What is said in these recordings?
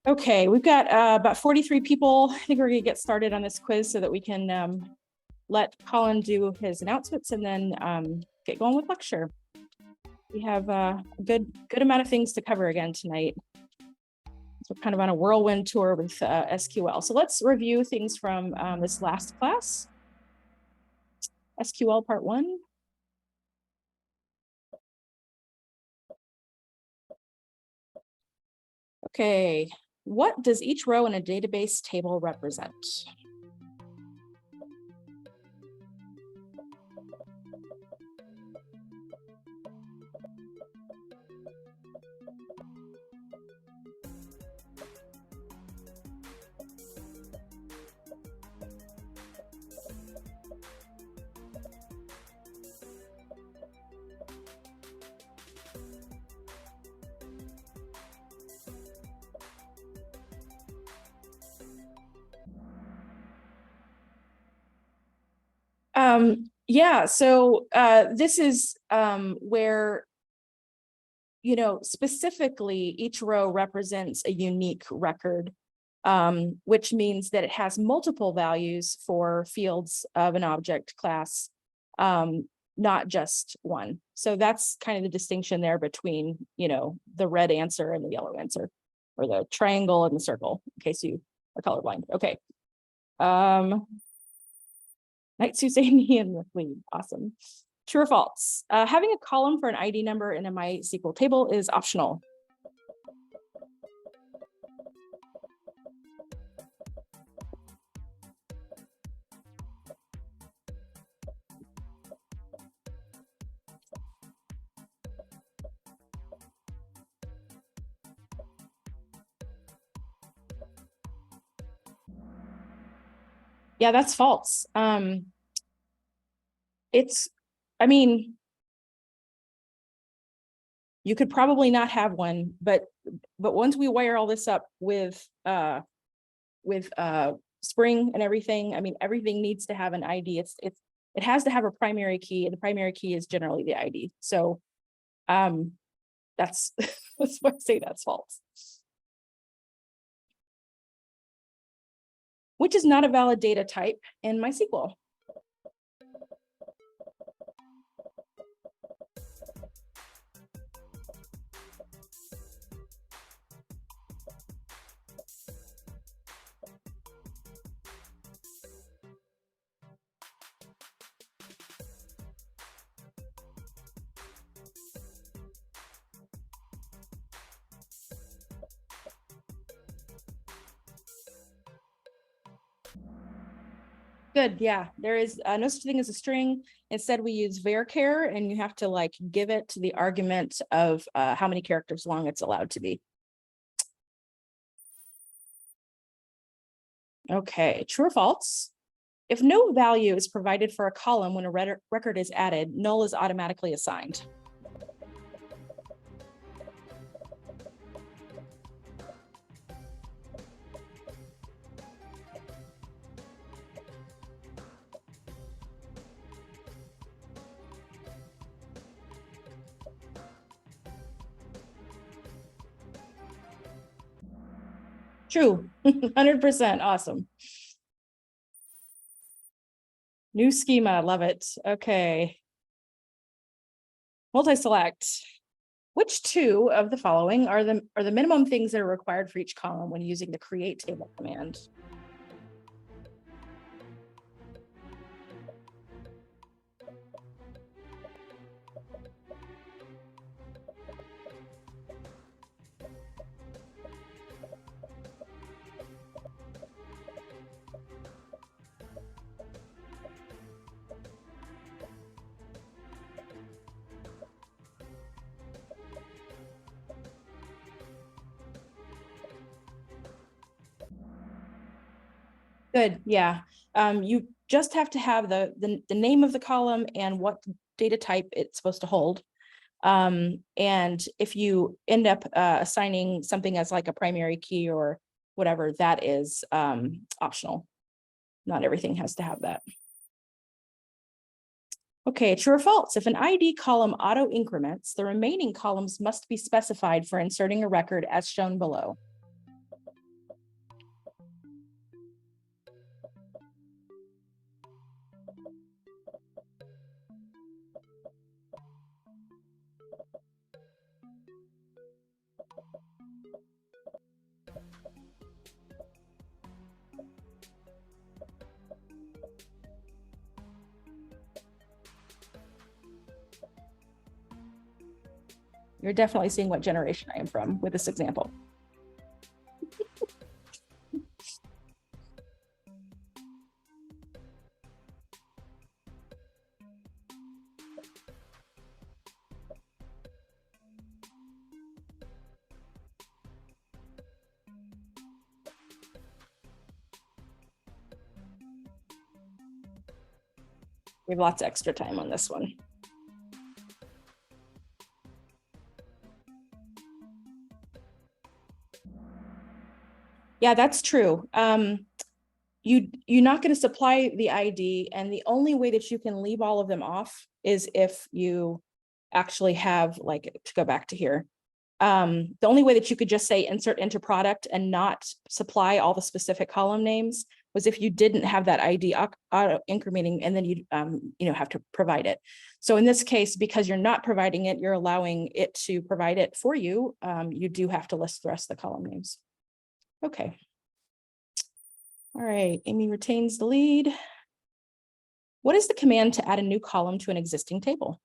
Okay, we've got about 43 people. I think we're gonna get started on this quiz so that we can let Colin do his announcements and then get going with lecture. We have a good amount of things to cover again tonight. So we're kind of on a whirlwind tour with SQL. So let's review things from this last class. SQL part 1. Okay, what does each row in a database table represent? Yeah, so this is where, you know, specifically each row represents a unique record, which means that it has multiple values for fields of an object class, not just one. So that's kind of the distinction there between, you know, the red answer and the yellow answer, or the triangle and the circle, in case you are colorblind. Okay. Night Susanne and McLean. Awesome. True or false? Having a column for an ID number in a MySQL table is optional. Yeah, that's false. I mean, you could probably not have one, but once we wire all this up with Spring and everything, I mean, everything needs to have an ID. It has to have a primary key, and the primary key is generally the ID. So that's that's why I say that's false. Which is not a valid data type in MySQL? Good, yeah, there is no such thing as a string. Instead, we use varchar, and you have to like give it the argument of how many characters long it's allowed to be. Okay, true or false? If no value is provided for a column when a record is added, null is automatically assigned. True, 100%, awesome. New schema, love it. Okay. Multi-select. Which two of the following are the minimum things that are required for each column when using the create table command? Good, yeah. You just have to have the name of the column and what data type it's supposed to hold. And if you end up assigning something as like a primary key or whatever, that is optional. Not everything has to have that. Okay, true or false? If an ID column auto increments, the remaining columns must be specified for inserting a record as shown below. You're definitely seeing what generation I am from with this example. We have lots of extra time on this one. Yeah, that's true. You're not going to supply the ID, and the only way that you can leave all of them off is if you actually have, like, to go back to here. The only way that you could just say insert into product and not supply all the specific column names was if you didn't have that ID auto incrementing, and then you have to provide it. So in this case, because you're not providing it, you're allowing it to provide it for you. You do have to list the rest of the column names. Okay. All right, Amy retains the lead. What is the command to add a new column to an existing table?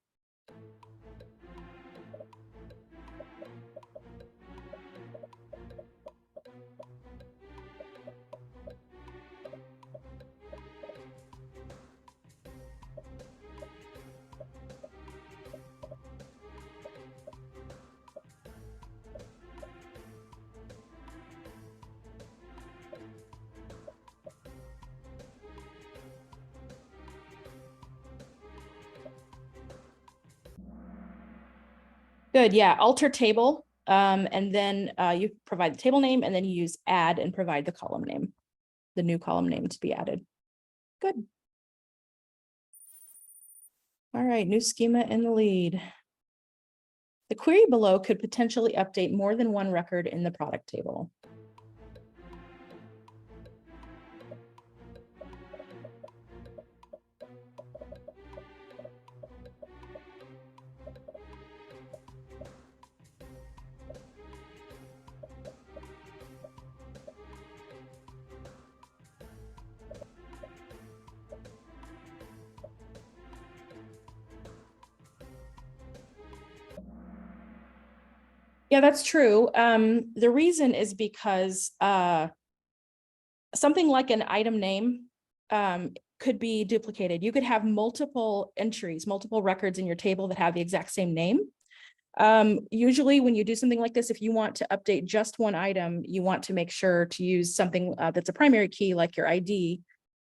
Good, yeah, alter table, and then you provide the table name, and then you use add and provide the column name, the new column name to be added. Good. All right, new schema in the lead. The query below could potentially update more than one record in the product table. Yeah, that's true. The reason is because something like an item name could be duplicated. You could have multiple entries, multiple records in your table that have the exact same name. Usually when you do something like this, if you want to update just one item, you want to make sure to use something that's a primary key, like your ID,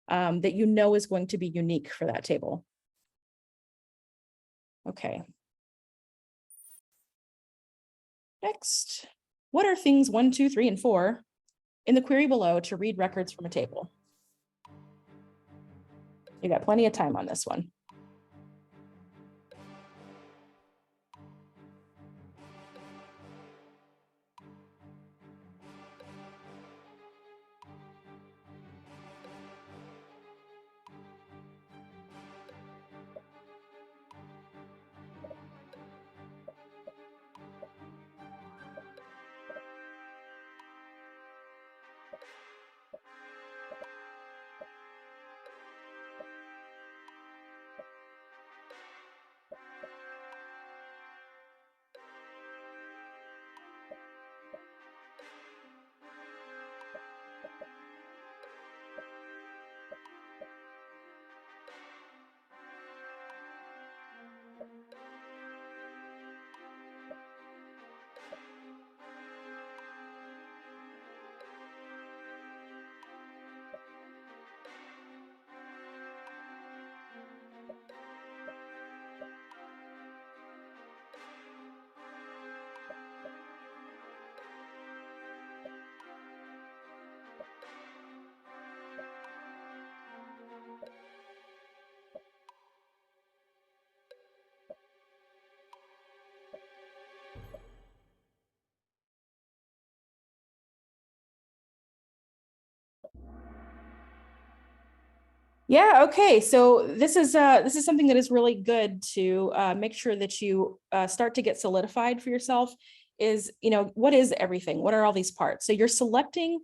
that you know is going to be unique for that table. Okay. Next, what are things 1, 2, 3, and 4 in the query below to read records from a table? You got plenty of time on this one. Yeah, okay. So this is something that is really good to make sure that you start to get solidified for yourself is, what is everything? What are all these parts? So you're selecting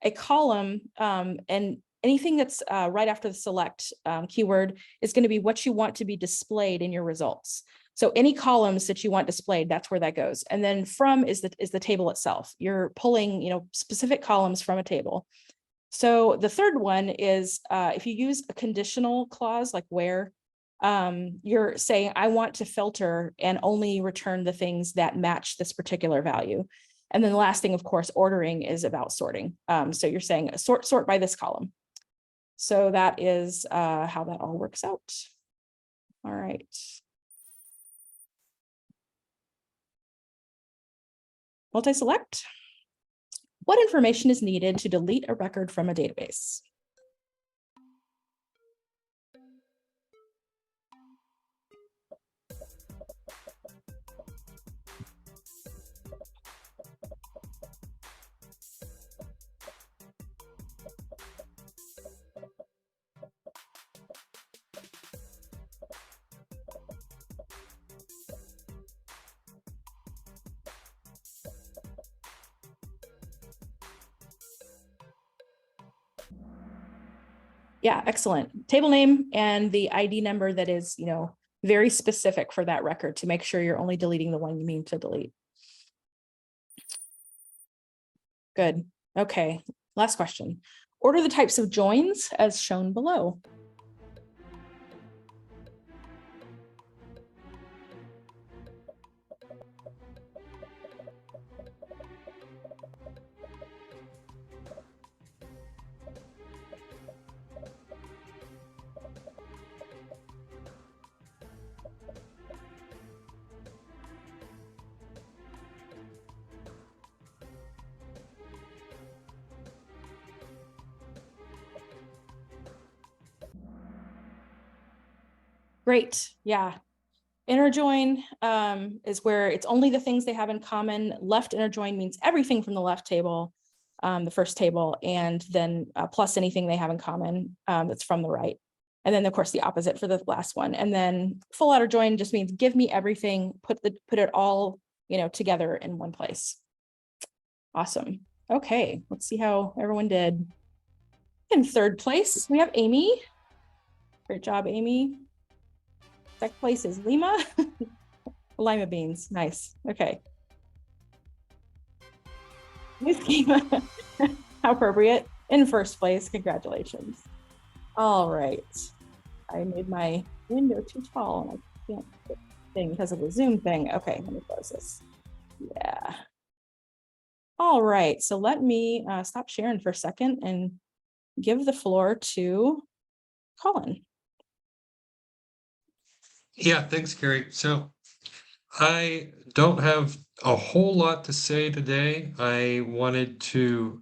a column, and anything that's right after the select keyword is going to be what you want to be displayed in your results. So any columns that you want displayed, that's where that goes. And then from is the table itself. You're pulling, specific columns from a table. So the third one is if you use a conditional clause like where, you're saying, I want to filter and only return the things that match this particular value. And then the last thing, of course, ordering is about sorting. So you're saying sort by this column. So that is how that all works out. All right. Multi-select. What information is needed to delete a record from a database? Yeah, excellent. Table name and the ID number that is, very specific for that record to make sure you're only deleting the one you mean to delete. Good. Okay. Last question. Order the types of joins as shown below. Great. Yeah. Inner join is where it's only the things they have in common. Left inner join means everything from the left table, the first table, and then plus anything they have in common that's from the right. And then of course the opposite for the last one. And then full outer join just means give me everything, put it all, together in one place. Awesome. Okay, let's see how everyone did. In third place, we have Amy. Great job, Amy. Second place is Lima. Lima beans, nice. Okay. Miss Kima, how appropriate. In first place, congratulations. All right. I made my window too tall and I can't get the thing because of the Zoom thing. Okay, let me close this. Yeah. All right, so let me stop sharing for a second and give the floor to Colin. Yeah, thanks, Carrie. So I don't have a whole lot to say today. I wanted to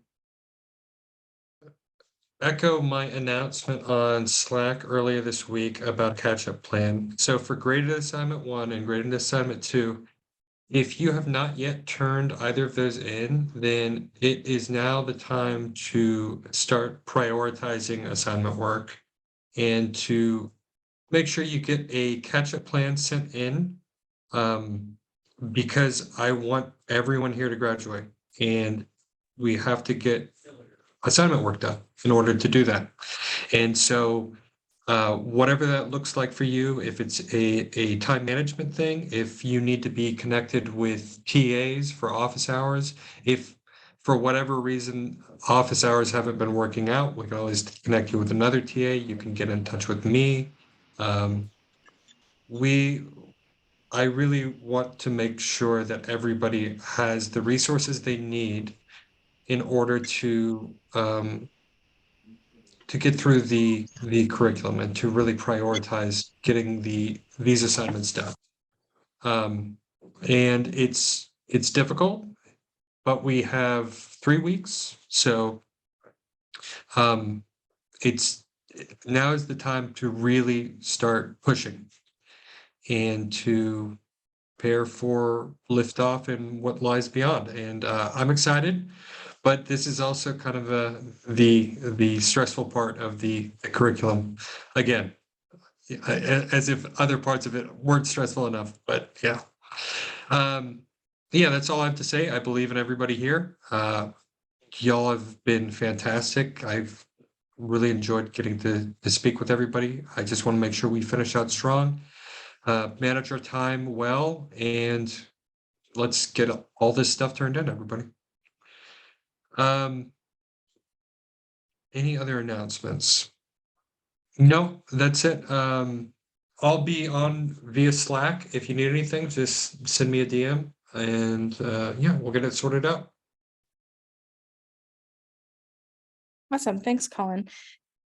echo my announcement on Slack earlier this week about catch-up plan. So for graded assignment 1 and graded assignment 2, if you have not yet turned either of those in, then it is now the time to start prioritizing assignment work and to make sure you get a catch-up plan sent in, because I want everyone here to graduate, and we have to get assignment work done in order to do that. And so whatever that looks like for you, if it's a time management thing, if you need to be connected with TAs for office hours, if for whatever reason office hours haven't been working out, we can always connect you with another TA. You can get in touch with me. I really want to make sure that everybody has the resources they need in order to get through the curriculum and to really prioritize getting these assignments done. And it's difficult, but we have 3 weeks, so it's now is the time to really start pushing and to prepare for liftoff and what lies beyond. And I'm excited, but this is also kind of the stressful part of the curriculum. Again, as if other parts of it weren't stressful enough, but yeah. Yeah, that's all I have to say. I believe in everybody here. Y'all have been fantastic. I've really enjoyed getting to speak with everybody. I just want to make sure we finish out strong. manage our time well, and let's get all this stuff turned in, everybody. Any other announcements? No, that's it. I'll be on via Slack. If you need anything, just send me a DM, and yeah, we'll get it sorted out. Awesome. Thanks, Colin.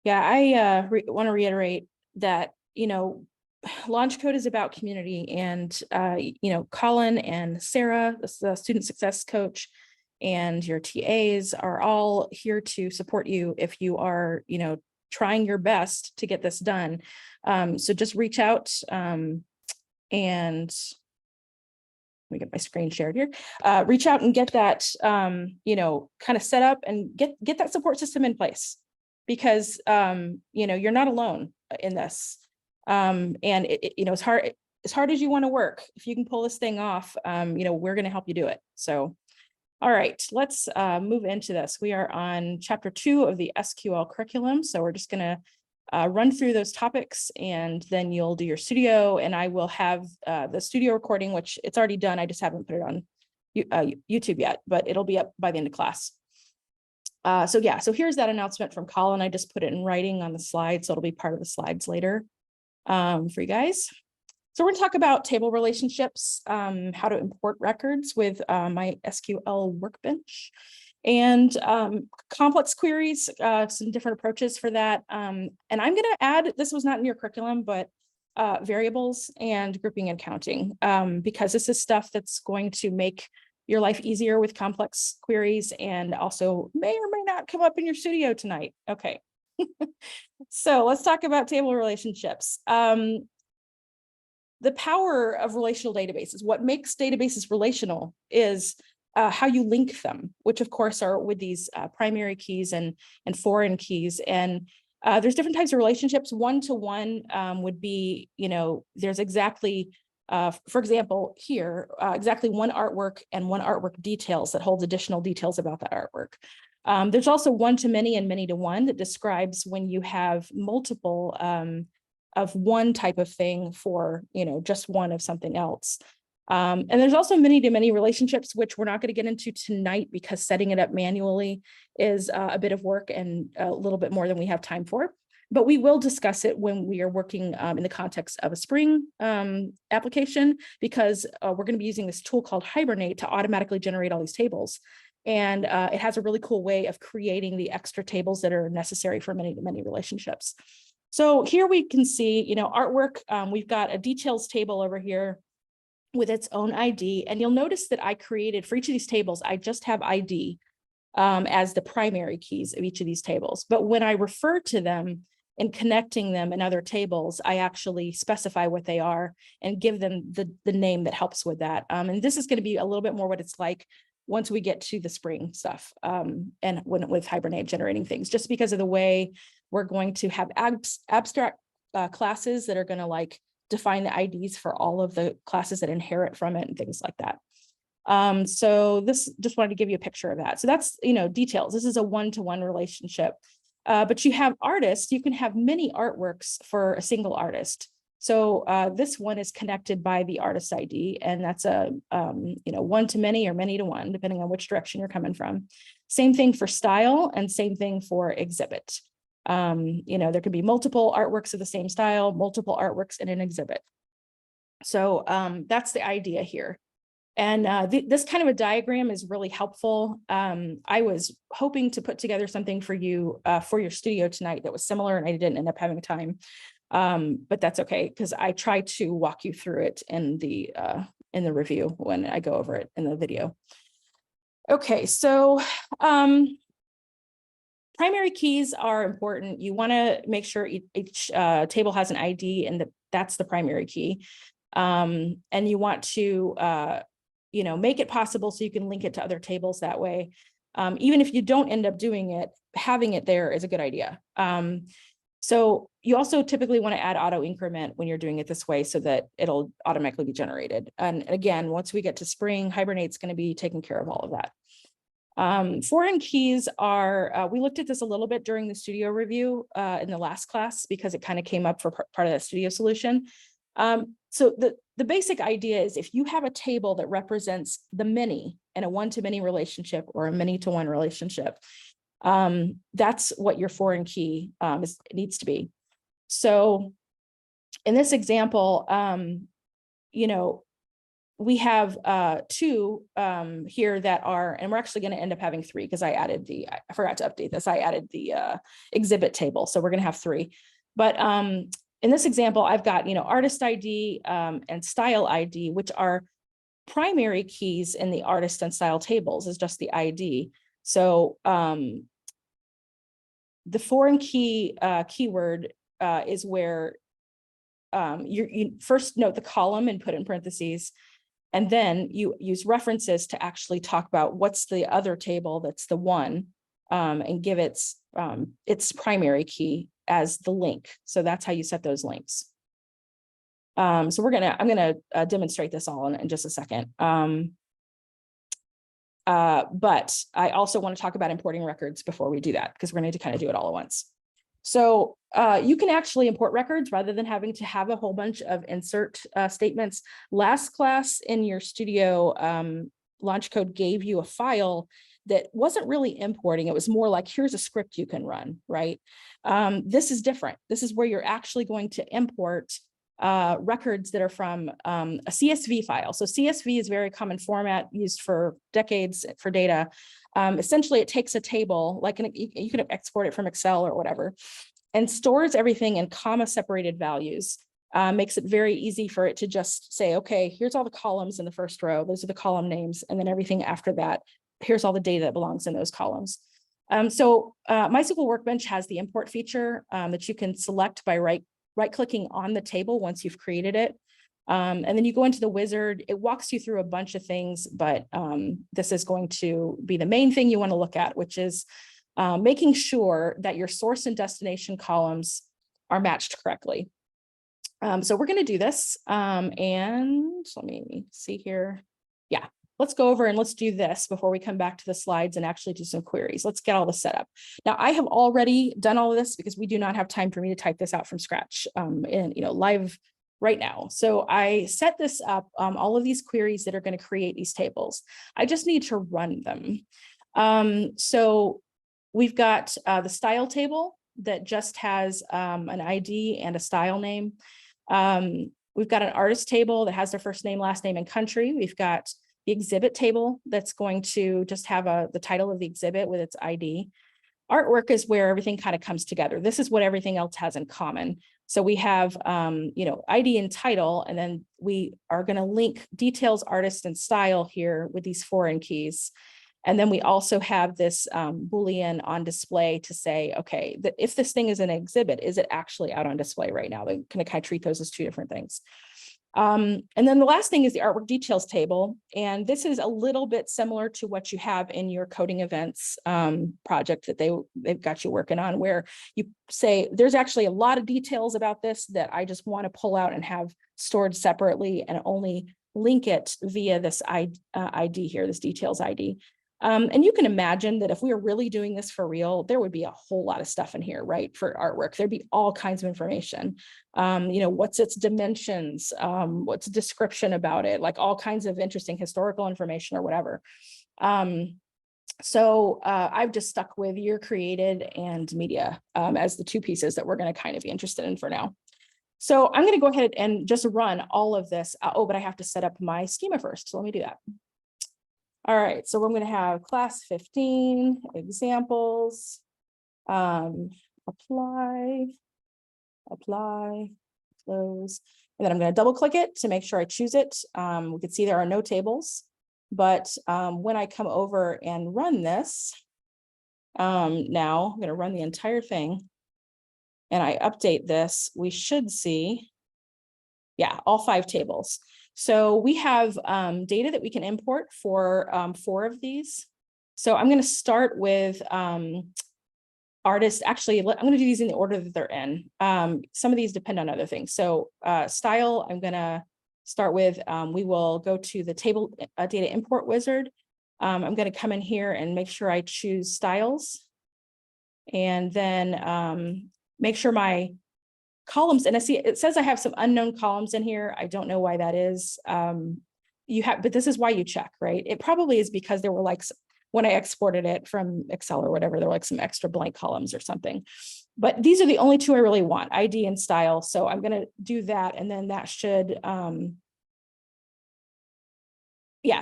Yeah, I want to reiterate that, Launch Code is about community, and, Colin and Sarah, the student success coach, and your TAs are all here to support you if you are, trying your best to get this done. So just reach out, and let me get my screen shared here. Reach out and get that, kind of set up and get that support system in place, because, you're not alone in this. And as hard as you want to work, if you can pull this thing off, we're going to help you do it. So, all right, let's move into this. We are on chapter 2 of the SQL curriculum. So we're just going to run through those topics, and then you'll do your studio, and I will have the studio recording, which it's already done. I just haven't put it on YouTube yet, but it'll be up by the end of class. So here's that announcement from Colin. I just put it in writing on the slide, so it'll be part of the slides later for you guys. So we're going to talk about table relationships, how to import records with my SQL workbench, and complex queries, some different approaches for that. And I'm going to add, this was not in your curriculum, but variables and grouping and counting, because this is stuff that's going to make your life easier with complex queries, and also may or may not come up in your studio tonight. Okay. So let's talk about table relationships. The power of relational databases, what makes databases relational is how you link them, which of course are with these primary keys and foreign keys. And there's different types of relationships. One-to-one would be, there's exactly, for example, here, exactly one artwork and one artwork details that holds additional details about that artwork. There's also one-to-many and many-to-one that describes when you have multiple of one type of thing for, just one of something else. And there's also many-to-many relationships, which we're not going to get into tonight because setting it up manually is a bit of work and a little bit more than we have time for. But we will discuss it when we are working in the context of a Spring application, because we're going to be using this tool called Hibernate to automatically generate all these tables. And it has a really cool way of creating the extra tables that are necessary for many-to-many relationships. So here we can see, artwork. We've got a details table over here with its own ID. And you'll notice that I created, for each of these tables, I just have ID as the primary keys of each of these tables. But when I refer to them and connecting them in other tables, I actually specify what they are and give them the name that helps with that. And this is going to be a little bit more what it's like once we get to the Spring stuff, and with Hibernate generating things, just because of the way we're going to have abstract classes that are going to define the IDs for all of the classes that inherit from it and things like that. So this, just wanted to give you a picture of that. So that's, details. This is a one-to-one relationship, but you have artists, you can have many artworks for a single artist. So this one is connected by the artist ID, and that's a, one-to-many or many-to-one, depending on which direction you're coming from. Same thing for style, and same thing for exhibit. There could be multiple artworks of the same style, multiple artworks in an exhibit. So that's the idea here. And this kind of a diagram is really helpful. I was hoping to put together something for you for your studio tonight that was similar, and I didn't end up having time. But that's okay, because I try to walk you through it in the review when I go over it in the video. Okay, so primary keys are important. You want to make sure each table has an ID, and that's the primary key. And you want to, make it possible so you can link it to other tables that way. Even if you don't end up doing it, having it there is a good idea. So you also typically want to add auto increment when you're doing it this way so that it'll automatically be generated. And again, once we get to Spring, Hibernate's going to be taking care of all of that. Foreign keys are, we looked at this a little bit during the studio review in the last class, because it kind of came up for part of that studio solution. So the basic idea is if you have a table that represents the many in a one-to-many relationship or a many-to-one relationship, that's what your foreign key needs to be. So in this example, you know, we have two here that are, and we're actually going to end up having three because I forgot to update this. I added the exhibit table. So we're going to have three. But in this example, I've got, artist ID and style ID, which are primary keys in the artist and style tables is just the ID. So the foreign key keyword is where you first note the column and put in parentheses, and then you use references to actually talk about what's the other table that's the one, and give its primary key as the link. So that's how you set those links. So I'm gonna demonstrate this all in just a second. But I also want to talk about importing records before we do that, because we're going to kind of do it all at once. So you can actually import records rather than having to have a whole bunch of insert statements. Last class in your Studio launch code gave you a file that wasn't really importing. It was more like, here's a script you can run, right? This is different. This is where you're actually going to import records that are from a CSV file. So CSV is a very common format used for decades for data. Essentially, it takes a table, like you can export it from Excel or whatever, and stores everything in comma separated values. Makes it very easy for it to just say, okay, here's all the columns in the first row. Those are the column names. And then everything after that, here's all the data that belongs in those columns. So MySQL Workbench has the import feature that you can select by right-clicking on the table once you've created it. And then you go into the wizard. It walks you through a bunch of things, but this is going to be the main thing you want to look at, which is making sure that your source and destination columns are matched correctly. So we're going to do this. And let me see here. Yeah, let's go over and let's do this before we come back to the slides and actually do some queries. Let's get all this set up. Now, I have already done all of this because we do not have time for me to type this out from scratch in live right now. So I set this up, all of these queries that are going to create these tables. I just need to run them. So we've got the style table that just has an ID and a style name. We've got an artist table that has their first name, last name, and country. We've got the exhibit table that's going to just have the title of the exhibit with its ID. Artwork is where everything kind of comes together. This is what everything else has in common. So we have, ID and title, and then we are going to link details, artist, and style here with these foreign keys. And then we also have this Boolean on display to say, okay, if this thing is an exhibit, is it actually out on display right now? They kind of treat those as two different things. And then the last thing is the artwork details table. And this is a little bit similar to what you have in your coding events project that they've got you working on, where you say, there's actually a lot of details about this that I just want to pull out and have stored separately and only link it via this ID here, this details ID. And you can imagine that if we were really doing this for real, there would be a whole lot of stuff in here, right? For artwork, there'd be all kinds of information. What's its dimensions? What's the description about it? Like all kinds of interesting historical information or whatever. So I've just stuck with year created and media as the two pieces that we're going to kind of be interested in for now. So I'm going to go ahead and just run all of this. But I have to set up my schema first. So let me do that. All right, so I'm going to have class 15 examples, apply, close, and then I'm going to double click it to make sure I choose it. We can see there are no tables, but when I come over and run this, now I'm going to run the entire thing and I update this, we should see, yeah, all 5 tables. So we have data that we can import for 4 of these. So I'm going to start with artist. Actually, I'm going to do these in the order that they're in. Some of these depend on other things. So style, I'm going to start with, we will go to the table data import wizard. I'm going to come in here and make sure I choose styles. And then make sure my columns, and I see it says I have some unknown columns in here. I don't know why that is. But this is why you check, right? It probably is because there were like, when I exported it from Excel or whatever, there were like some extra blank columns or something. But these are the only two I really want, ID and style. So I'm going to do that. And then that should,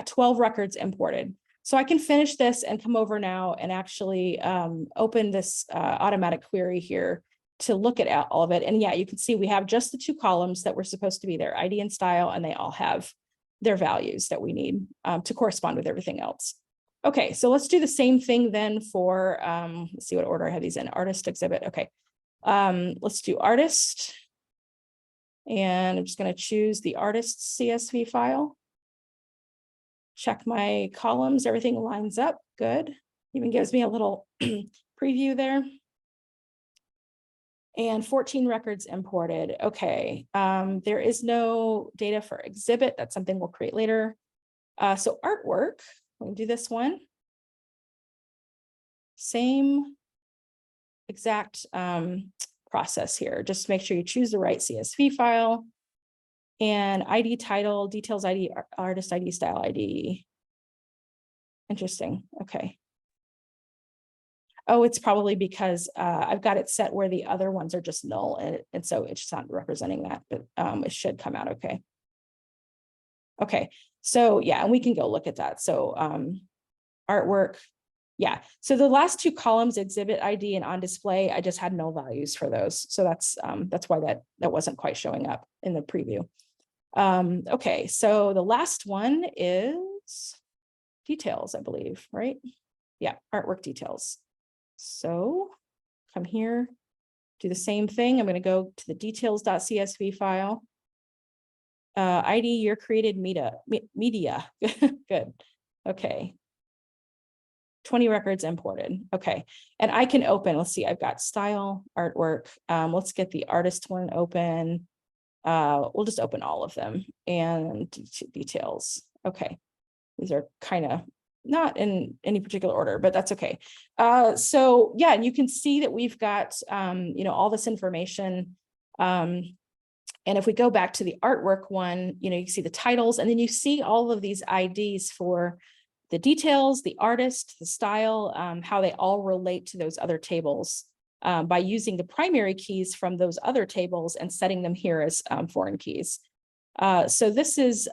12 records imported. So I can finish this and come over now and actually open this automatic query here to look at all of it. And yeah, you can see we have just the two columns that were supposed to be there, ID and style, and they all have their values that we need to correspond with everything else. Okay, so let's do the same thing then for, let's see what order I have these in, artist, exhibit, okay. Let's do artist. And I'm just gonna choose the artist CSV file. Check my columns, everything lines up, good. Even gives me a little preview there. And 14 records imported, okay. There is no data for exhibit, that's something we'll create later. So artwork, we'll do this one. Same exact process here. Just make sure you choose the right CSV file and ID title, details ID, artist ID, style ID. Interesting, okay. Oh, it's probably because I've got it set where the other ones are just null, and so it's not representing that, but it should come out okay. Okay, so yeah, and we can go look at that. So artwork, yeah. So the last two columns, exhibit ID and on display, I just had null values for those. So that's why that wasn't quite showing up in the preview. Okay, so the last one is details, I believe, right? Yeah, artwork details. So come here, do the same thing. I'm going to go to the details.csv file. ID year created media. Good. Okay. 20 records imported. Okay. And I can open, let's see, I've got style, artwork. Let's get the artist one open. We'll just open all of them and details. Okay. These are kind of not in any particular order, but that's okay. So yeah, and you can see that we've got, all this information. And if we go back to the artwork one, you can see the titles, and then you see all of these IDs for the details, the artist, the style, how they all relate to those other tables by using the primary keys from those other tables and setting them here as foreign keys. So this is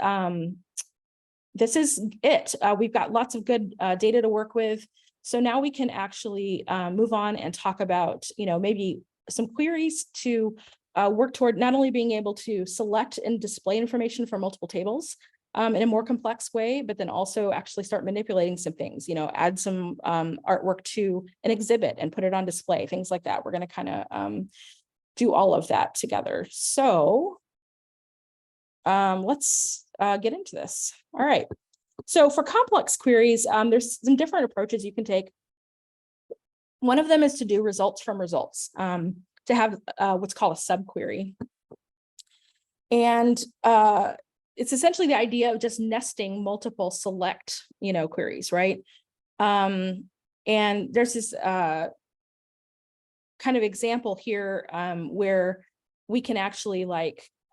it. We've got lots of good data to work with. So now we can actually move on and talk about, maybe some queries to work toward not only being able to select and display information from multiple tables in a more complex way, but then also actually start manipulating some things, add some artwork to an exhibit and put it on display, things like that. We're going to kind of do all of that together. So let's get into this. All right. So for complex queries, there's some different approaches you can take. One of them is to do results from results, to have what's called a subquery. And it's essentially the idea of just nesting multiple select, queries, right? And there's this kind of example here where we can actually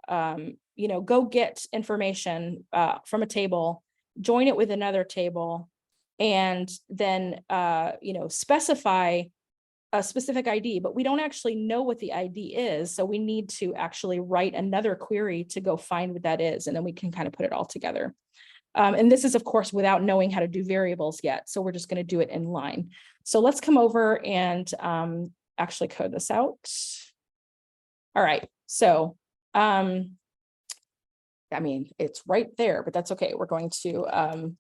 go get information from a table, join it with another table, and then, specify a specific ID, but we don't actually know what the ID is. So we need to actually write another query to go find what that is. And then we can kind of put it all together. And this is, of course, without knowing how to do variables yet. So we're just going to do it in line. So let's come over and actually code this out. All right. So, it's right there, but that's okay. We're going to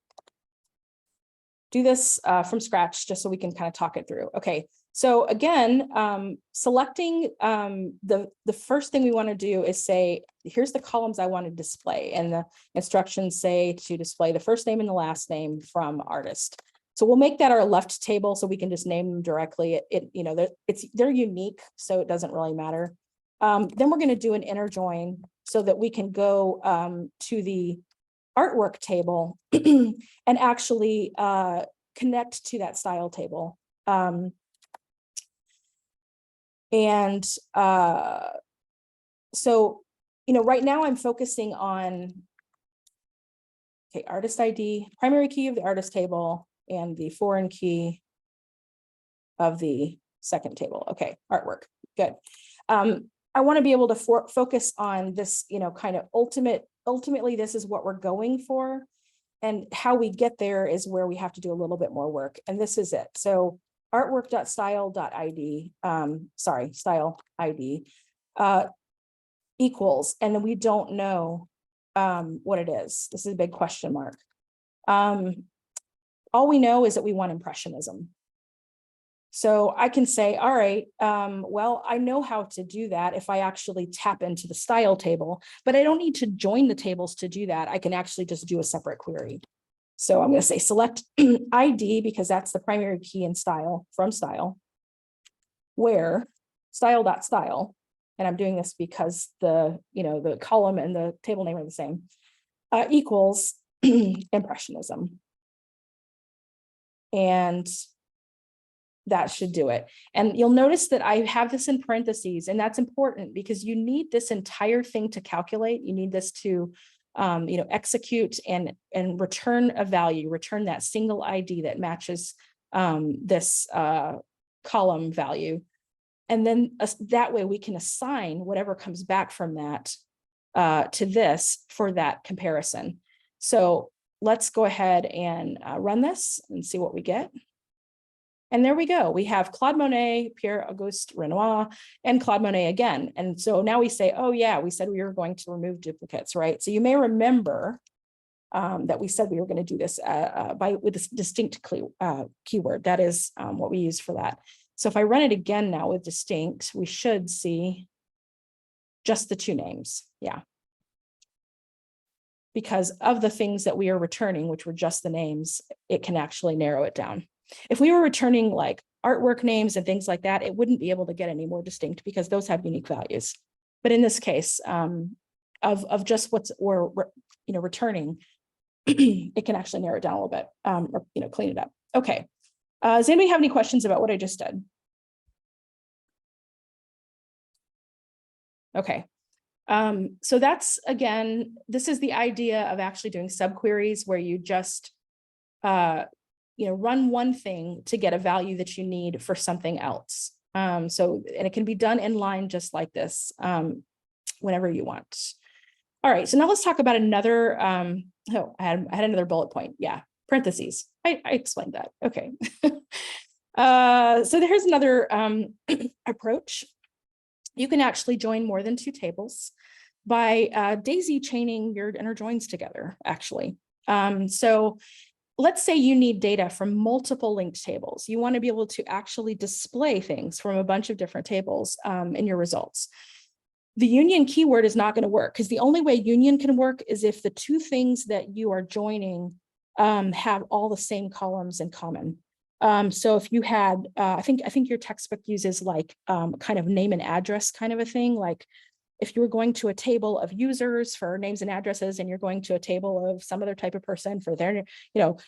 do this from scratch just so we can kind of talk it through. Okay. So again, selecting the first thing we want to do is say, here's the columns I want to display. And the instructions say to display the first name and the last name from artist. So we'll make that our left table so we can just name them directly. They're unique, so it doesn't really matter. Then we're going to do an inner join so that we can go to the artwork table and actually connect to that style table. And So, right now I'm focusing on, okay, artist ID, primary key of the artist table, and the foreign key of the second table. Okay, artwork, good. I want to be able to focus on this, kind of ultimately, this is what we're going for. And how we get there is where we have to do a little bit more work. And this is it. So artwork.style.id, style ID equals, and then we don't know what it is. This is a big question mark. All we know is that we want impressionism. So I can say, all right, well, I know how to do that if I actually tap into the style table, but I don't need to join the tables to do that. I can actually just do a separate query. So I'm going to say select ID because that's the primary key in style from style, where style.style, and I'm doing this because the column and the table name are the same, equals impressionism. And that should do it. And you'll notice that I have this in parentheses, and that's important because you need this entire thing to calculate. You need this to, execute and return a value, return that single ID that matches this column value. And then that way we can assign whatever comes back from that to this for that comparison. So let's go ahead and run this and see what we get. And there we go. We have Claude Monet, Pierre-Auguste Renoir, and Claude Monet again. And so now we say, oh yeah, we said we were going to remove duplicates, right? So you may remember that we said we were going to do this with this distinct keyword. That is what we use for that. So if I run it again now with distinct, we should see just the two names. Yeah. Because of the things that we are returning, which were just the names, it can actually narrow it down. If we were returning like artwork names and things like that, it wouldn't be able to get any more distinct because those have unique values. But in this case, of just what's we're returning, it can actually narrow it down a little bit, or clean it up. Okay. Does anybody have any questions about what I just did? Okay. So that's, again, this is the idea of actually doing subqueries where you just run one thing to get a value that you need for something else. And it can be done in line just like this, whenever you want. All right, so now let's talk about another, I had another bullet point. Yeah, parentheses. I explained that. Okay. So here's another approach. You can actually join more than two tables by daisy chaining your inner joins together, actually. So let's say you need data from multiple linked tables. You want to be able to actually display things from a bunch of different tables in your results. The union keyword is not going to work because the only way union can work is if the two things that you are joining have all the same columns in common. So if you had, I think your textbook uses like kind of name and address kind of a thing. Like if you were going to a table of users for names and addresses, and you're going to a table of some other type of person for their,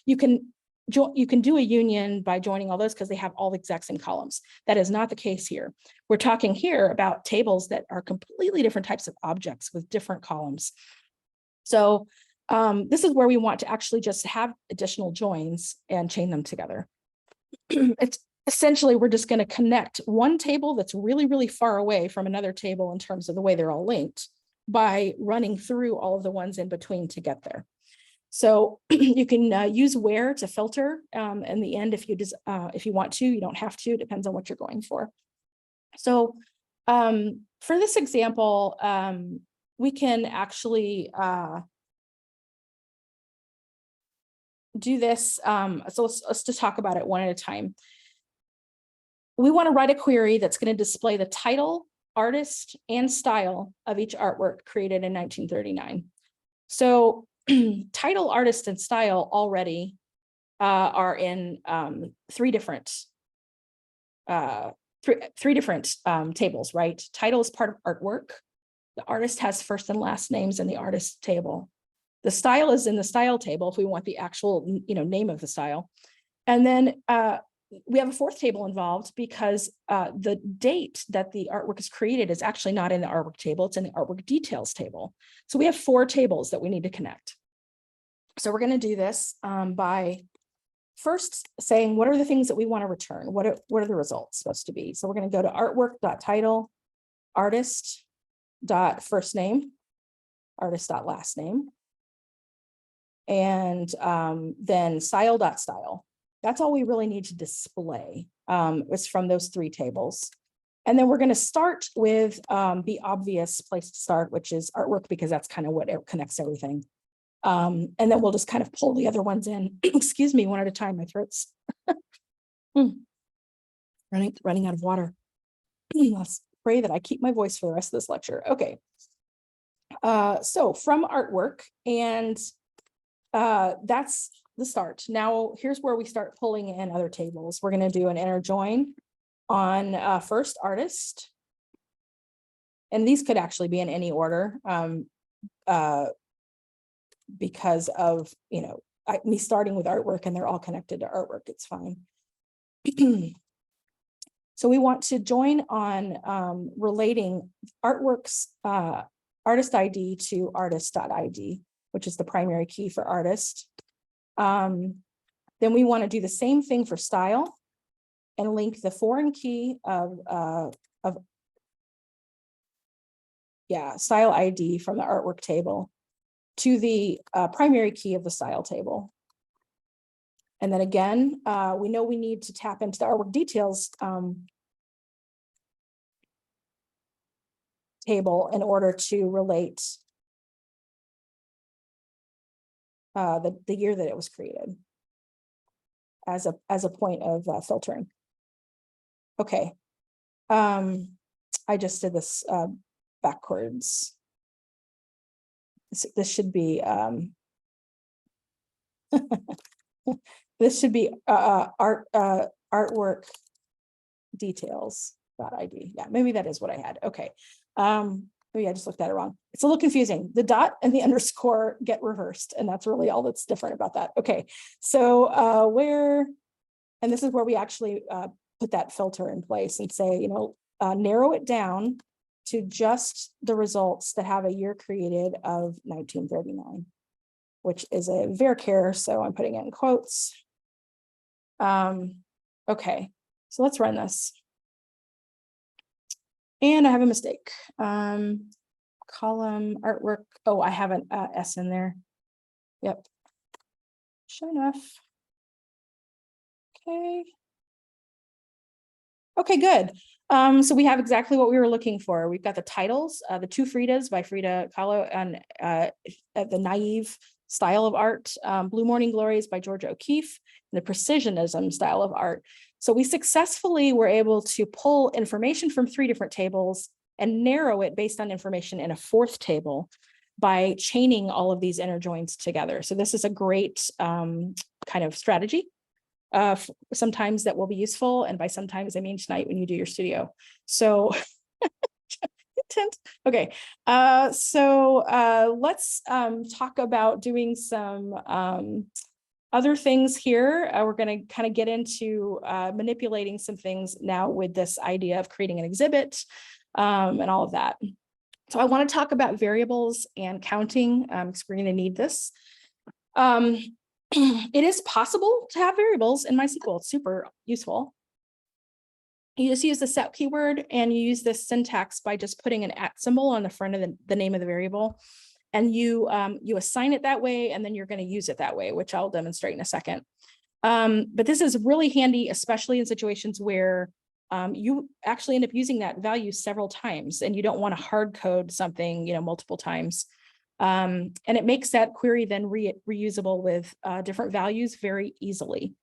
you can do a union by joining all those because they have all the exact same columns. That is not the case here. We're talking here about tables that are completely different types of objects with different columns. So this is where we want to actually just have additional joins and chain them together. It's essentially, we're just going to connect one table that's really, really far away from another table in terms of the way they're all linked by running through all of the ones in between to get there. So you can use where to filter in the end if you want to. You don't have to. It depends on what you're going for. So for this example, we can actually do this. So let's just talk about it one at a time. We want to write a query that's going to display the title, artist, and style of each artwork created in 1939. So title, artist, and style already are in three different tables, right? Title is part of artwork. The artist has first and last names in the artist table. The style is in the style table if we want the actual name of the style. And then we have a fourth table involved because the date that the artwork is created is actually not in the artwork table, it's in the artwork details table. So we have 4 tables that we need to connect. So we're going to do this by first saying, what are the things that we want to return? What are the results supposed to be? So we're going to go to artwork.title, artist.firstname, artist.lastname, and then style.style. That's all we really need to display. It's from those 3 tables. And then we're going to start with the obvious place to start, which is artwork, because that's kind of what connects everything. And then we'll just kind of pull the other ones in, excuse me, one at a time. My throat's running out of water. Let's pray that I keep my voice for the rest of this lecture. Okay. So from artwork, and that's the start. Now here's where we start pulling in other tables. We're going to do an inner join on first artist. And these could actually be in any order. Because of, me starting with artwork and they're all connected to artwork, it's fine. So we want to join on relating artwork's artist ID to artist.id, which is the primary key for artist. Then we want to do the same thing for style and link the foreign key of style ID from the artwork table to the primary key of the style table. And then again, we know we need to tap into the artwork details table in order to relate the year that it was created as a point of filtering. Okay, I just did this backwards. This should be this should be artwork details.id. Yeah, maybe that is what I had. Okay. Maybe I just looked at it wrong. It's a little confusing. The dot and the underscore get reversed, and that's really all that's different about that. Okay. So and this is where we actually put that filter in place and say, narrow it down to just the results that have a year created of 1939, which is a varchar, so I'm putting it in quotes. Okay, so let's run this. And I have a mistake. Column artwork. Oh, I have an S in there. Yep. Sure enough. Okay. Okay, good. So we have exactly what we were looking for. We've got the titles, the 2 Fridas by Frida Kahlo and the naive style of art, Blue Morning Glories by Georgia O'Keeffe, and the precisionism style of art. So we successfully were able to pull information from 3 different tables and narrow it based on information in a 4th table by chaining all of these inner joins together. So this is a great kind of strategy. Sometimes that will be useful, and by sometimes I mean tonight when you do your studio. So okay, so let's talk about doing some other things here. We're going to kind of get into manipulating some things now with this idea of creating an exhibit and all of that. So I want to talk about variables and counting because we're going to need this. It is possible to have variables in MySQL. It's super useful. You just use the set keyword and you use this syntax by just putting an @ symbol on the front of the name of the variable. And you assign it that way, and then you're going to use it that way, which I'll demonstrate in a second. But this is really handy, especially in situations where you actually end up using that value several times and you don't want to hard code something, multiple times. And it makes that query then reusable with different values very easily.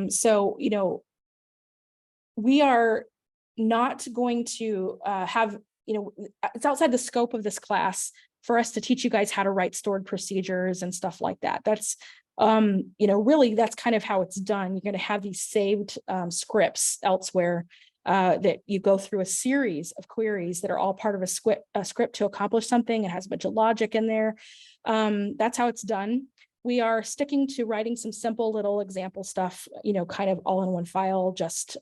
So, we are not going to have, it's outside the scope of this class for us to teach you guys how to write stored procedures and stuff like that. That's, really, that's kind of how it's done. You're going to have these saved scripts elsewhere that you go through a series of queries that are all part of a script to accomplish something. It has a bunch of logic in there. That's how it's done. we are sticking to writing some simple little example stuff, kind of all in one file, just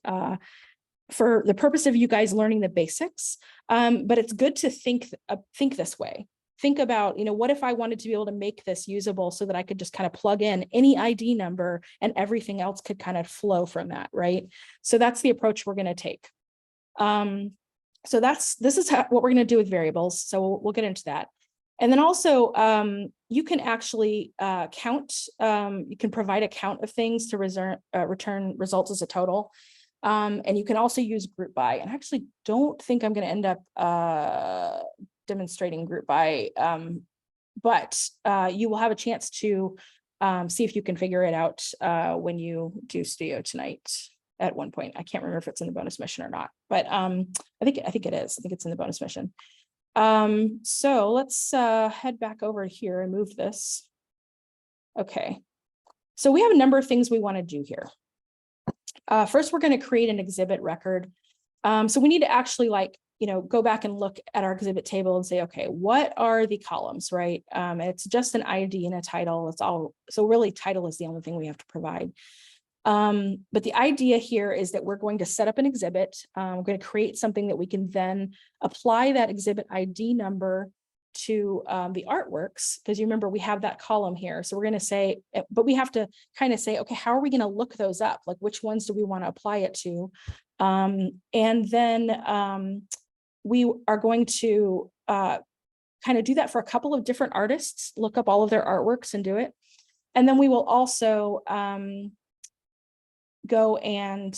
for the purpose of you guys learning the basics. But it's good to think this way. Think about, what if I wanted to be able to make this usable so that I could just kind of plug in any ID number and everything else could kind of flow from that, right? So that's the approach we're going to take. So this is what we're going to do with variables. So we'll get into that. And then also, you can actually count. You can provide a count of things to return results as a total. And you can also use group by. And I actually don't think I'm going to end up demonstrating group by, but you will have a chance to see if you can figure it out when you do Studio tonight at one point. I can't remember if it's in the bonus mission or not, but I think it is. I think it's in the bonus mission. So let's head back over here and move this. Okay. So we have a number of things we want to do here. First, we're going to create an exhibit record. So we need to actually go back and look at our exhibit table and say, okay, what are the columns, right? It's just an ID and a title. It's all, so really title is the only thing we have to provide. But the idea here is that we're going to set up an exhibit. We're going to create something that we can then apply that exhibit ID number to the artworks, because you remember we have that column here. So we're going to say, but we have to kind of say, okay, how are we going to look those up? Like which ones do we want to apply it to? And then we are going to kind of do that for a couple of different artists, look up all of their artworks and do it. And then we will also go and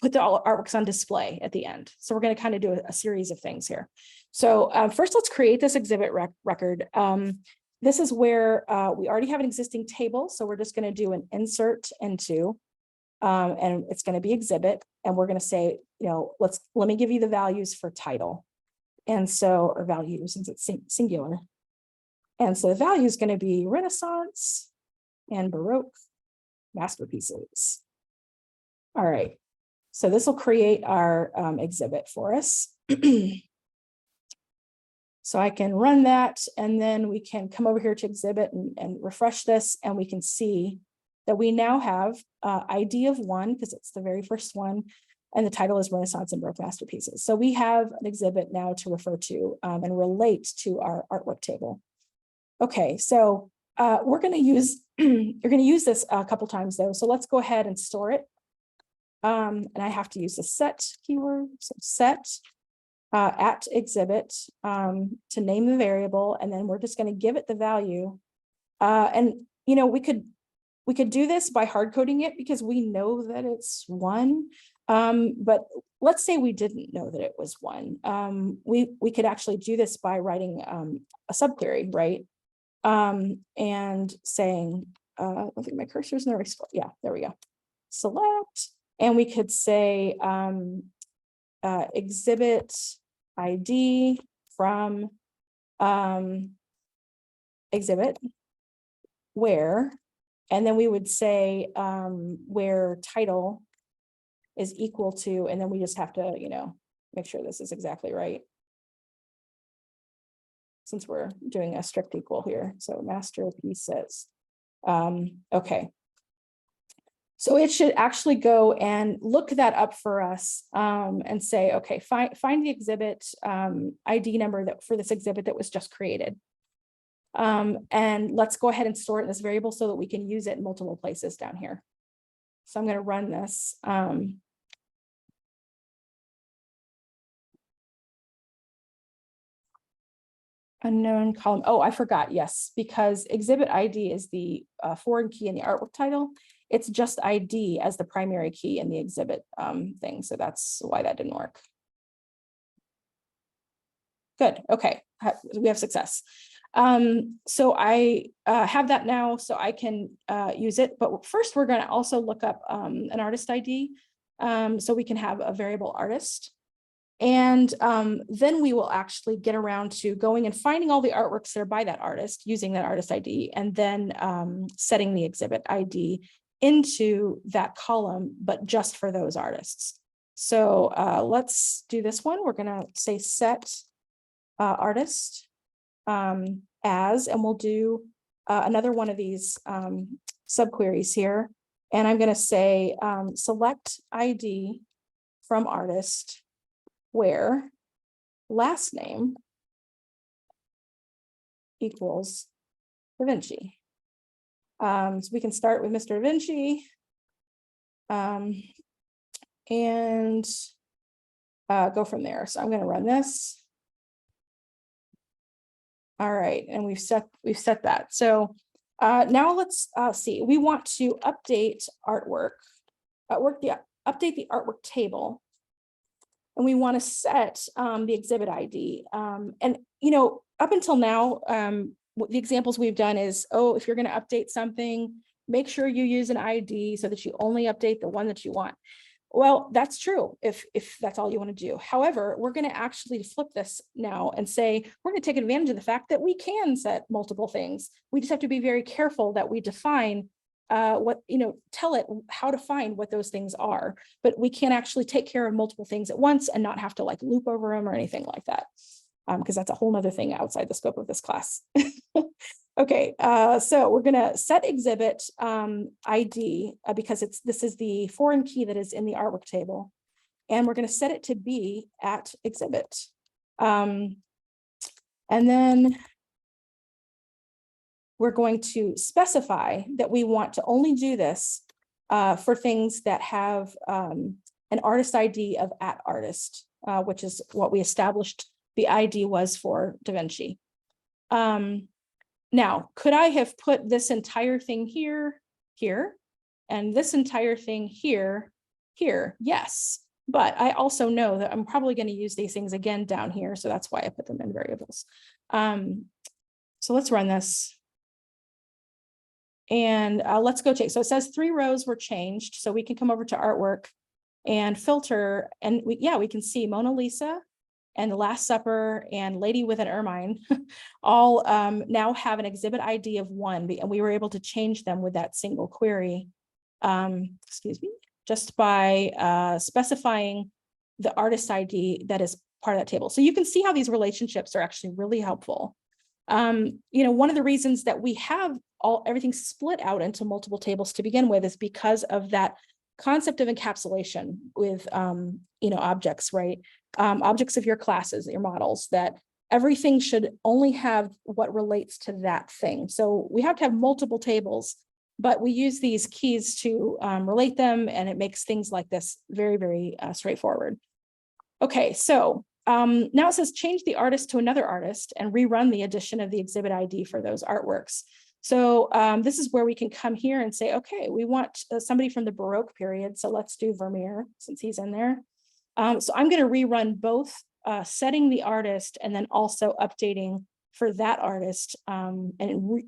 put the artworks on display at the end. So we're going to kind of do a series of things here. So first, let's create this exhibit record. This is where we already have an existing table. So we're just going to do an insert into, and it's going to be exhibit. And we're going to say, let me give you the values for title. And so, or values, since it's singular. And so the value is going to be Renaissance and Baroque masterpieces. All right. So this will create our exhibit for us. So I can run that, and then we can come over here to exhibit and refresh this, and we can see that we now have ID of 1, because it's the very first one, and the title is Renaissance and Baroque masterpieces. So we have an exhibit now to refer to and relate to our artwork table. Okay, so we're going to use you're going to use this a couple times though. So let's go ahead and store it. And I have to use the set keyword. So set at exhibit to name the variable, and then we're just going to give it the value. And we could do this by hard coding it because we know that it's 1. But let's say we didn't know that it was 1. We could actually do this by writing a subquery, right? And saying, I think my cursor's in the right spot. Yeah, there we go. Select, and we could say exhibit ID from exhibit where, and then we would say where title is equal to, and then we just have to, make sure this is exactly right, since we're doing a strict equal here. So masterpieces. Okay. So it should actually go and look that up for us and say, okay, find the exhibit ID number for this exhibit that was just created. And let's go ahead and store it in this variable so that we can use it in multiple places down here. So I'm going to run this. Unknown column. Oh, I forgot. Yes, because exhibit ID is the foreign key in the artwork title. It's just ID as the primary key in the exhibit thing. So that's why that didn't work. Good. Okay. We have success. So I have that now, so I can use it. But first, we're going to also look up an artist ID so we can have a variable artist. And then we will actually get around to going and finding all the artworks that are by that artist using that artist ID, and then setting the exhibit ID into that column, but just for those artists. So let's do this one. We're going to say set artist, and as, and we'll do another one of these subqueries here. And I'm going to say select ID from artist where last name equals Da Vinci. So we can start with Mr. Da Vinci and go from there. So I'm going to run this. All right, and we've set that. So now let's see. We want to update artwork, update the artwork table, and we want to set the exhibit ID. And up until now, the examples we've done is, oh, if you're going to update something, make sure you use an ID so that you only update the one that you want. Well, that's true if that's all you want to do. However, we're going to actually flip this now and say, we're going to take advantage of the fact that we can set multiple things. We just have to be very careful that we define tell it how to find what those things are, but we can actually take care of multiple things at once and not have to like loop over them or anything like that. Because that's a whole nother thing outside the scope of this class. Okay, so we're gonna set exhibit ID because this is the foreign key that is in the artwork table, and we're gonna set it to be at exhibit. And then we're going to specify that we want to only do this for things that have an artist ID of @artist, which is what we established the ID was for Da Vinci. Now, could I have put this entire thing here, and this entire thing here? Yes, but I also know that I'm probably going to use these things again down here, so that's why I put them in variables. So let's run this. And let's go check. So it says 3 rows were changed, so we can come over to artwork and filter, and we can see Mona Lisa and The Last Supper and Lady with an Ermine all now have an exhibit ID of 1, and we were able to change them with that single query, just by specifying the artist ID that is part of that table. So you can see how these relationships are actually really helpful. One of the reasons that we have everything split out into multiple tables to begin with is because of that concept of encapsulation with objects, right? Objects of your classes, your models, that everything should only have what relates to that thing. So we have to have multiple tables, but we use these keys to relate them, and it makes things like this very, very straightforward. Okay, so now it says change the artist to another artist and rerun the addition of the exhibit ID for those artworks. So this is where we can come here and say, okay, we want somebody from the Baroque period. So let's do Vermeer since he's in there. So I'm going to rerun both setting the artist and then also updating for that artist and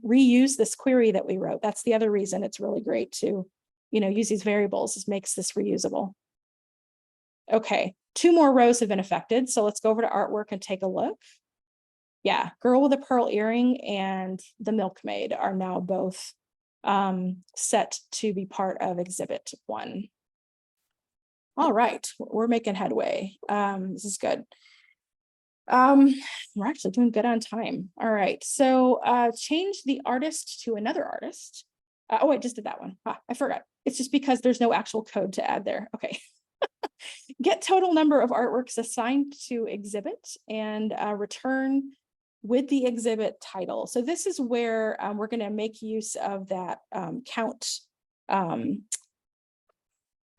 reuse this query that we wrote. That's the other reason it's really great to, use these variables. It makes this reusable. Okay, 2 more rows have been affected. So let's go over to artwork and take a look. Yeah, Girl with a Pearl Earring and The Milkmaid are now both set to be part of exhibit 1. All right, we're making headway. This is good. We're actually doing good on time. All right, so change the artist to another artist. Oh, I just did that one. I forgot. It's just because there's no actual code to add there. Okay. Get total number of artworks assigned to exhibit and return with the exhibit title. So this is where we're going to make use of that count.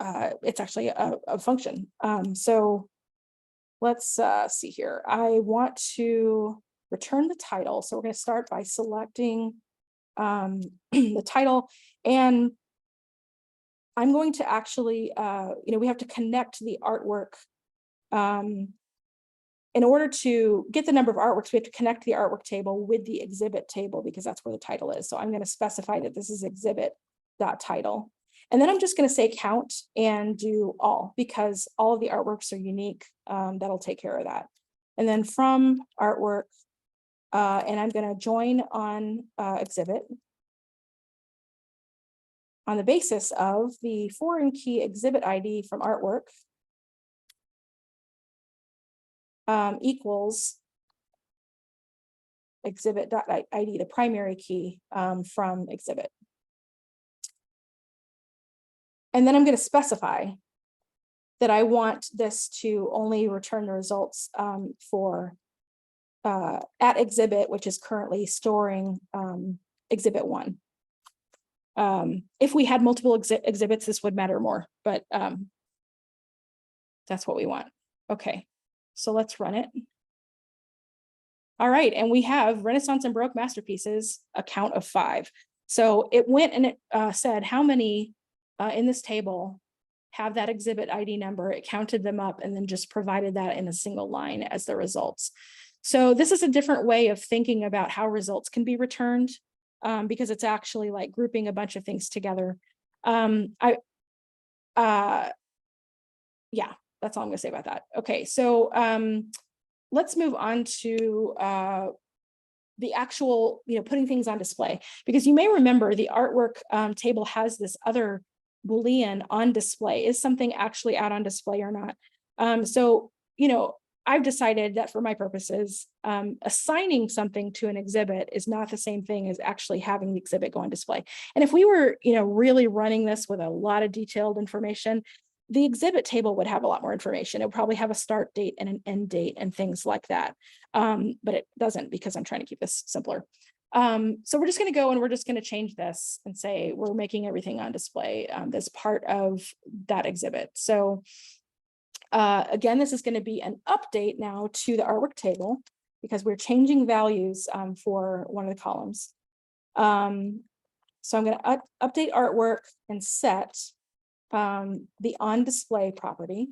It's actually a function. So let's see here. I want to return the title. So we're going to start by selecting the title, and I'm going to actually, we have to connect the artwork. In order to get the number of artworks, we have to connect the artwork table with the exhibit table because that's where the title is. So I'm going to specify that this is exhibit.title. And then I'm just going to say count and do all because all of the artworks are unique. That'll take care of that. And then from artwork, and I'm going to join on exhibit on the basis of the foreign key exhibit ID from artwork equals exhibit.id, the primary key from exhibit. And then I'm going to specify that I want this to only return the results for at exhibit, which is currently storing exhibit 1. If we had multiple exhibits, this would matter more, but that's what we want. Okay, so let's run it. All right, and we have Renaissance and Baroque masterpieces, a count of 5. So it went and it said how many in this table have that exhibit ID number. It counted them up and then just provided that in a single line as the results. So this is a different way of thinking about how results can be returned, because it's actually like grouping a bunch of things together. Yeah, that's all I'm gonna say about that. Okay, so let's move on to the actual, putting things on display, because you may remember the artwork table has this other Boolean on display. Is something actually out on display or not? So, I've decided that for my purposes, assigning something to an exhibit is not the same thing as actually having the exhibit go on display. And if we were, really running this with a lot of detailed information, the exhibit table would have a lot more information. It would probably have a start date and an end date and things like that. But it doesn't, because I'm trying to keep this simpler. So we're just going to go and we're just going to change this and say we're making everything on display as part of that exhibit. So again, this is going to be an update now to the artwork table because we're changing values for one of the columns. So I'm going to update artwork and set the on display property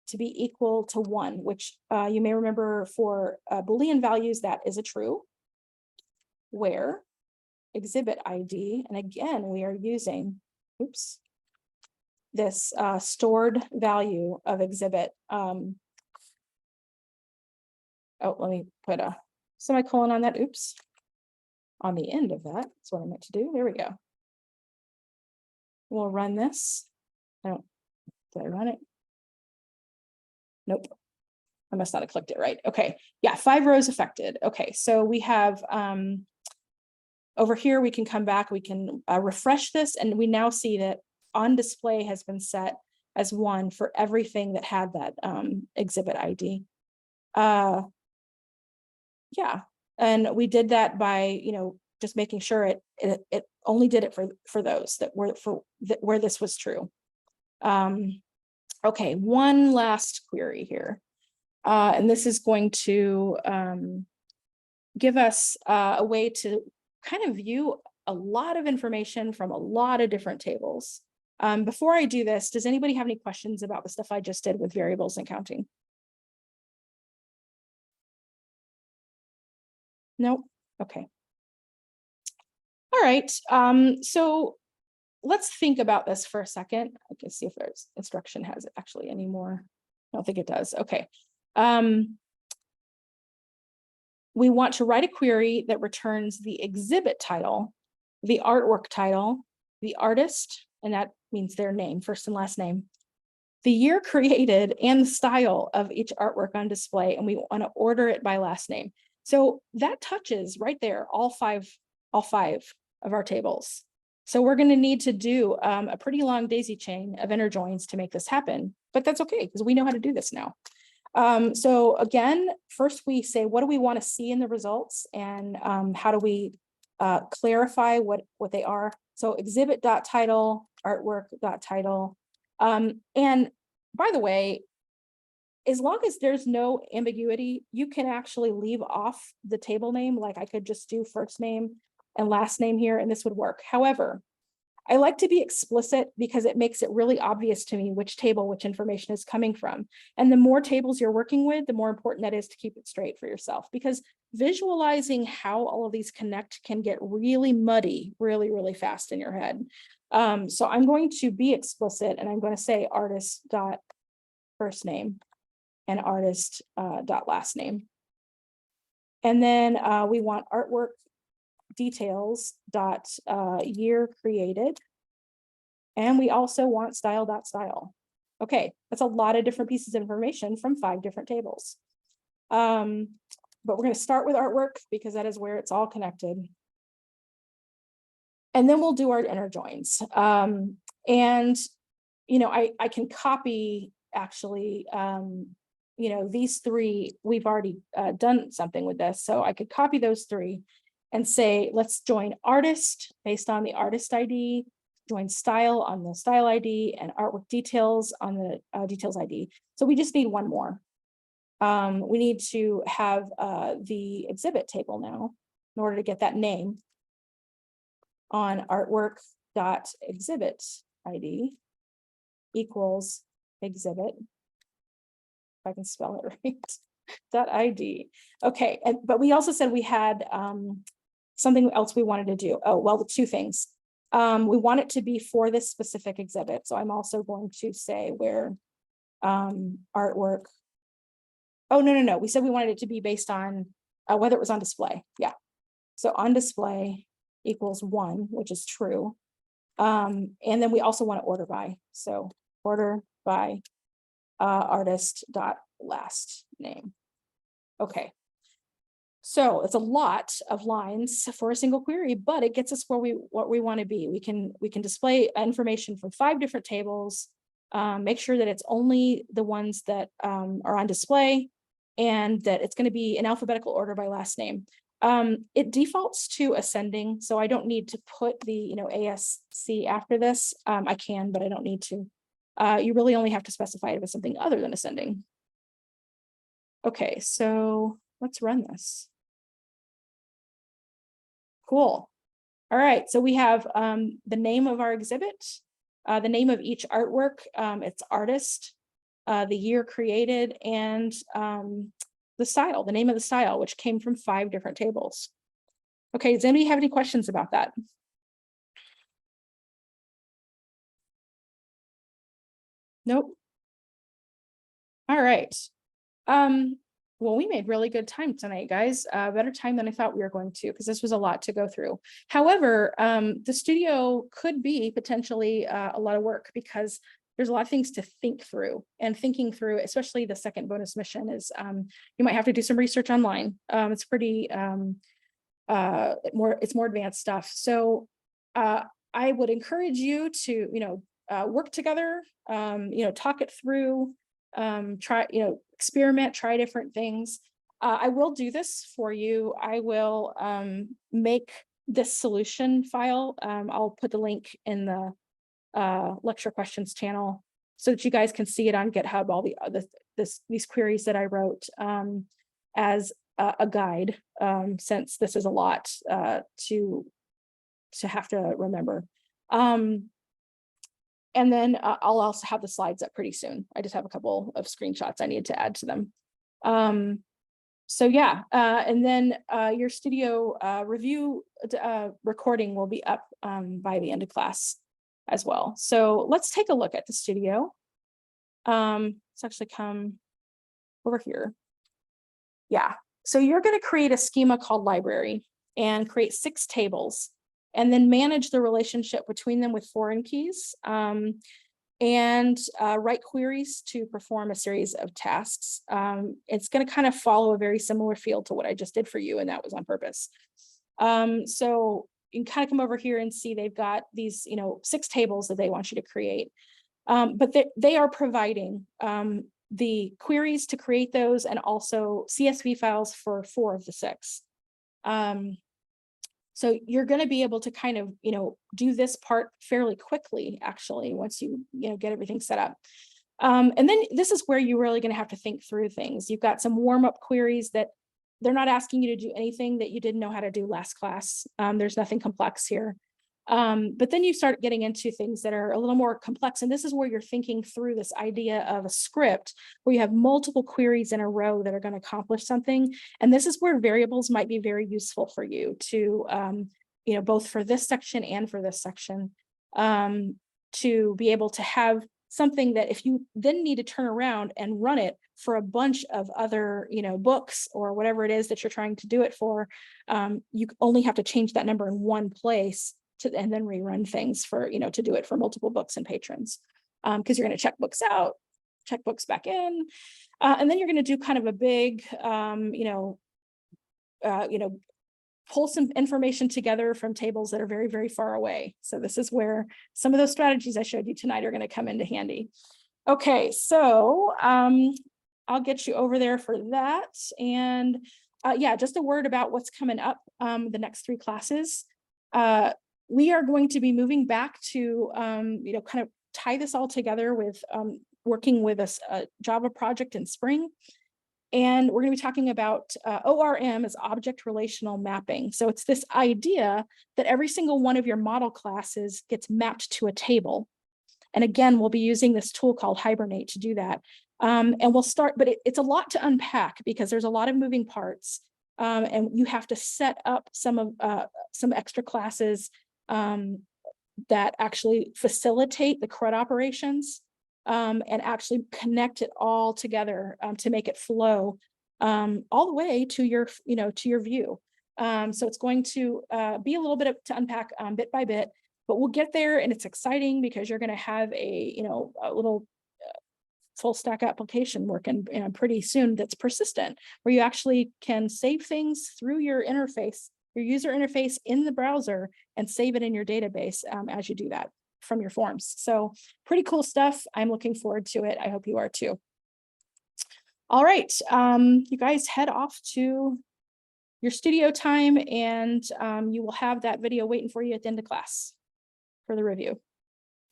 to be equal to 1, which you may remember for Boolean values, that is a true, where exhibit ID, and again, we are using, this stored value of exhibit. Oh, let me put a semicolon on that, on the end of that. That's what I meant to do. There we go. We'll run this. Did I run it? Nope. I must not have clicked it right. Okay. Yeah, 5 rows affected. Okay, so we have over here, we can come back, we can refresh this, and we now see that on display has been set as 1 for everything that had that exhibit ID. Yeah, and we did that by, just making sure it only did it for those that were where this was true. Okay, one last query here. And this is going to give us a way to kind of view a lot of information from a lot of different tables. Before I do this, does anybody have any questions about the stuff I just did with variables and counting? Nope. Okay. All right. So let's think about this for a second. I can see if there's instruction has actually any more. I don't think it does. Okay. We want to write a query that returns the exhibit title, the artwork title, the artist, and that means their name, first and last name, the year created, and the style of each artwork on display, and we want to order it by last name. So that touches right there all five of our tables. So we're going to need to do a pretty long daisy chain of inner joins to make this happen, but that's okay because we know how to do this now. So again, first we say, what do we want to see in the results, and how do we clarify what they are? So exhibit.title, artwork.title. And by the way, as long as there's no ambiguity, you can actually leave off the table name. Like I could just do first name and last name here, and this would work. However, I like to be explicit because it makes it really obvious to me which table, which information is coming from. And the more tables you're working with, the more important that is to keep it straight for yourself, because visualizing how all of these connect can get really muddy, really, really fast in your head. So I'm going to be explicit, and I'm going to say artist dot first name and artist dot last name. And then we want artwork details dot year created, and we also want style. Okay, that's a lot of different pieces of information from 5 different tables. but we're going to start with artwork because that is where it's all connected. And then we'll do our inner joins. And, you know, I can copy actually, you know, these three, we've already done something with this. So I could copy those three and say, let's join artist based on the artist ID, join style on the style ID, and artwork details on the details ID. So we just need one more. We need to have the exhibit table now in order to get that name on artwork.exhibit ID equals exhibit, if I can spell it right, dot ID. Okay, but we also said we had something else we wanted to do. Oh, well, the two things. We want it to be for this specific exhibit. So I'm also going to say where artwork. Oh, no. We said we wanted it to be based on whether it was on display. Yeah. So on display equals 1, which is true. And then we also want to order by. So order by artist dot last name. Okay. So it's a lot of lines for a single query, but it gets us where what we want to be. We can display information from 5 different tables, make sure that it's only the ones that are on display, and that it's going to be in alphabetical order by last name. It defaults to ascending, so I don't need to put the ASC after this. I can, but I don't need to. You really only have to specify it if it's something other than ascending. Okay, so let's run this. Cool. All right, so we have the name of our exhibit, the name of each artwork, its artist, the year created, and the style, the name of the style, which came from 5 different tables. Okay, does anybody have any questions about that? Nope. All right. Well, we made really good time tonight, guys. Better time than I thought we were going to, because this was a lot to go through. However, the studio could be potentially a lot of work, because there's a lot of things to think through, and thinking through, especially the second bonus mission, is you might have to do some research online. It's pretty it's more advanced stuff. So I would encourage you to work together, talk it through, try, experiment, try different things. I will do this for you. I will make this solution file. I'll put the link in the lecture questions channel so that you guys can see it on GitHub, all these queries that I wrote as a guide, since this is a lot to have to remember. And then I'll also have the slides up pretty soon. I just have a couple of screenshots I need to add to them. So yeah, and then your studio review recording will be up by the end of class as well. So let's take a look at the studio. Let's actually come over here. Yeah, so you're going to create a schema called library and create 6 tables, and then manage the relationship between them with foreign keys, and write queries to perform a series of tasks. It's going to kind of follow a very similar field to what I just did for you, and that was on purpose. So you can kind of come over here and see they've got these 6 tables that they want you to create, but they are providing the queries to create those, and also CSV files for 4 of the 6. So you're going to be able to kind of, do this part fairly quickly, actually, once you, get everything set up. And then this is where you're really going to have to think through things. You've got some warm-up queries that they're not asking you to do anything that you didn't know how to do last class. There's nothing complex here. But then you start getting into things that are a little more complex. And this is where you're thinking through this idea of a script where you have multiple queries in a row that are going to accomplish something. And this is where variables might be very useful for you to, both for this section and for this section, to be able to have something that if you then need to turn around and run it for a bunch of other, books or whatever it is that you're trying to do it for, you only have to change that number in one place and then rerun things for, to do it for multiple books and patrons, because you're going to check books out, check books back in, and then you're going to do kind of a big, pull some information together from tables that are very, very far away. So this is where some of those strategies I showed you tonight are going to come into handy. Okay, so I'll get you over there for that. And yeah, just a word about what's coming up the next 3 classes. We are going to be moving back to, kind of tie this all together with working with a Java project in spring. And we're going to be talking about ORM as object relational mapping. So it's this idea that every single one of your model classes gets mapped to a table. And again, we'll be using this tool called Hibernate to do that. And we'll start, but it's a lot to unpack because there's a lot of moving parts. And you have to set up some extra classes that actually facilitate the CRUD operations. And actually connect it all together to make it flow all the way to your, to your view. So it's going to be a little bit to unpack bit by bit, but we'll get there, and it's exciting because you're going to have a little full stack application working pretty soon that's persistent, where you actually can save things through your interface, your user interface in the browser, and save it in your database as you do that from your forms. So pretty cool stuff. I'm looking forward to it. I hope you are too. All right, you guys head off to your studio time, and you will have that video waiting for you at the end of class for the review.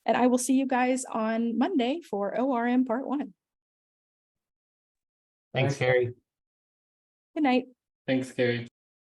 And I will see you guys on Monday for ORM part 1. Thanks, Carrie. Good night. Thanks, Carrie.